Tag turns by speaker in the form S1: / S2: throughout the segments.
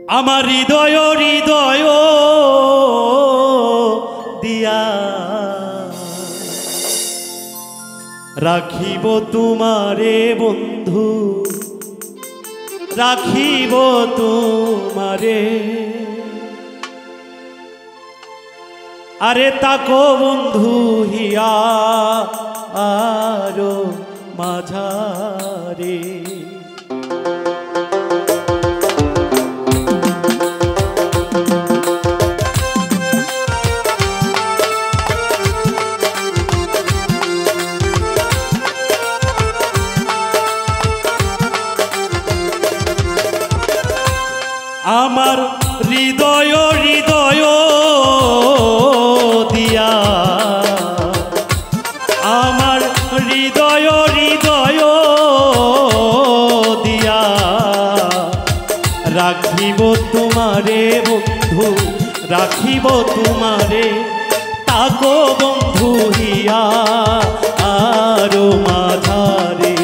S1: আমার হৃদয় হৃদয় দিয়া রাখিব তোমারে বন্ধু, রাখিব তোমারে। আরে তাকো বন্ধু হিয়া আরো মাঝারে। আমার হৃদয় হৃদয় দিয়া, আমার হৃদয় হৃদয় দিয়া রাখিব তোমারে বন্ধু, রাখিব তোমারে। তাকো বন্ধু হিয়া আরো মাঝারে,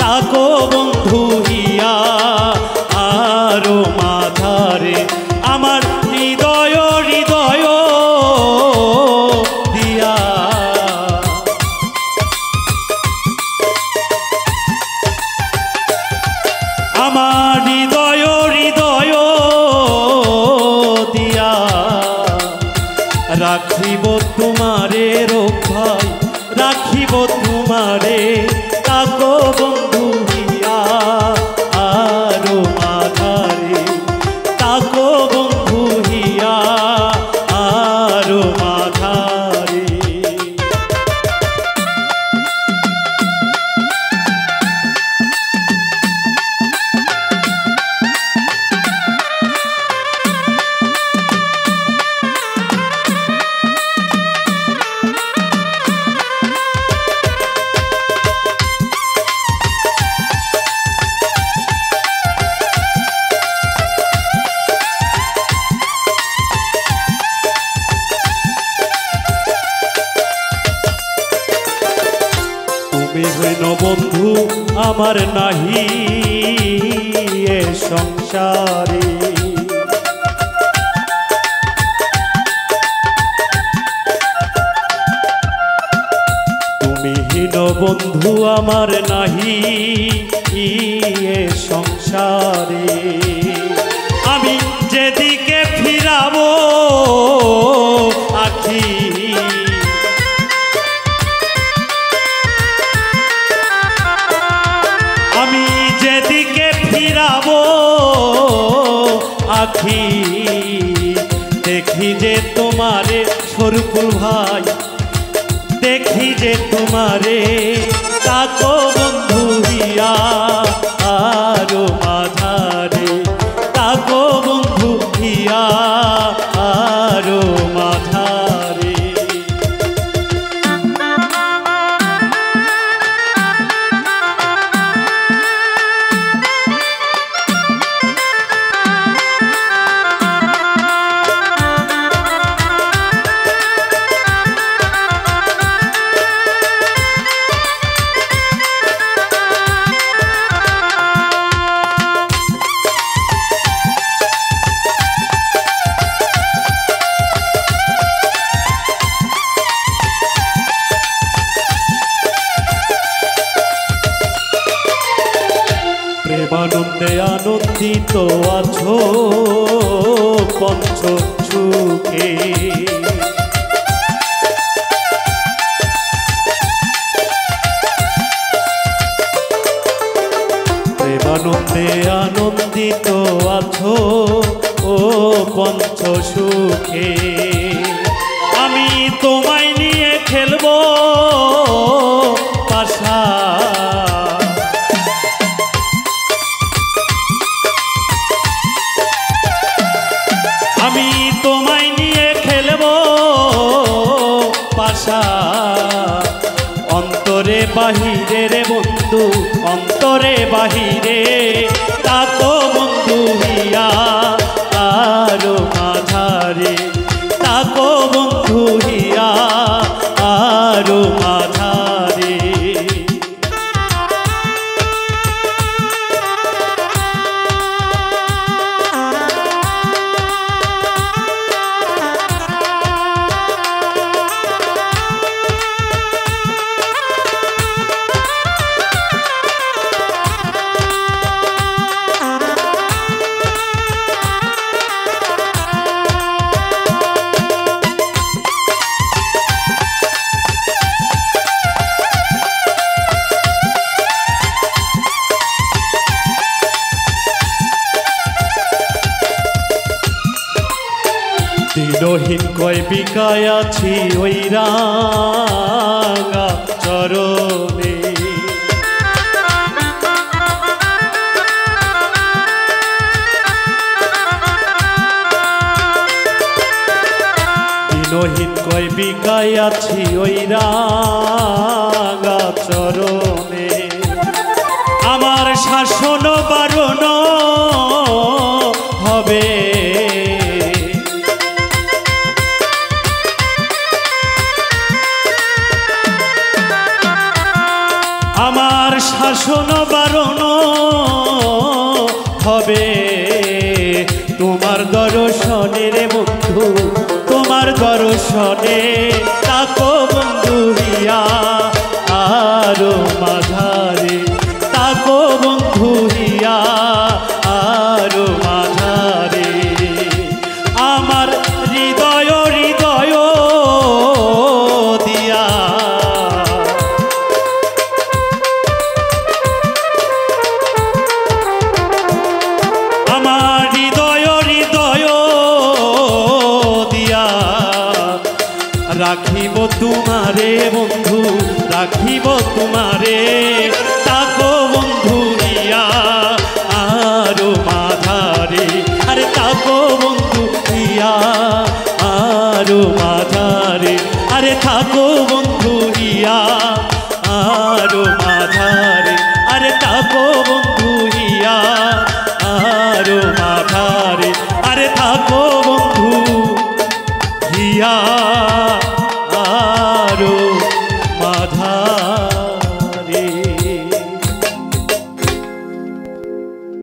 S1: তাকো বন্ধু হিয়া আরো মাঝারে। আমার হৃদয় হৃদয় দিয়া, আমার হৃদয় হৃদয় দিয়া রাখিব তোমারে রক্ষায়, রাখিব তোমারে। তাকো বন্ধু হিয়া আরো মাঝারে, তাকো বন্ধু হিয়া আরো মাঝারে। তুমি হইন বন্ধু আমার নাহি এ সংসারে, তুমি হীন বন্ধু আমার নাহি এ সংসারে। আমি যেদিকে ফিরাবো আখি, আমি যেদিকে ফিরাবো আখি, দেখি যে তোমারে সরুকুল ভাই, দেখি যে তোমারে। তাকো বন্ধু হিয়া আরো মাঝারে, তাকো বন্ধু হিয়া আরো মাঝারে। প্রেমানন্দে আনন্দিত আছো পঞ্চ সুখে, প্রেমানন্দে আনন্দিত আছো ও পঞ্চ সুখে। আমি তোমায় নিয়ে খেলবো পাশা, আমি তোমায় নিয়ে খেলবো পাশা। অন্তরে বাহিরে রে বন্ধু, অন্তরে বাহিরে। তাকো বন্ধু হিয়া আরো মাঝারে, তাকো বন্ধু হিয়া আরো মাঝারে। দিনহীন কয় বিকায় আছি ওই রাঙা চরণে। দিনহীন কয় বিকায় আছি ওই রাঙা চরণে। আমার শাসন বারণ হবে, আমার শাসন বারণ হবে তোমার দর্শনে রে বন্ধু, তোমার দর্শনে। তাকো বন্ধু হিয়া আরো মাঝারে, তাকো বন্ধু হিয়া আরো মাঝারে। আমার হৃদয় হৃদয় দিয়া, আমার হৃদয় হৃদয় দিয়া রাখিব তোমারে বন্ধু, রাখিব তোমারে। তাকো বন্ধু হিয়া আরো মাঝারে, আরে তাকো বন্ধু হিয়া আরো মাঝারে, আরে থাকো বন্ধু হিয়া আরো মাঝারে।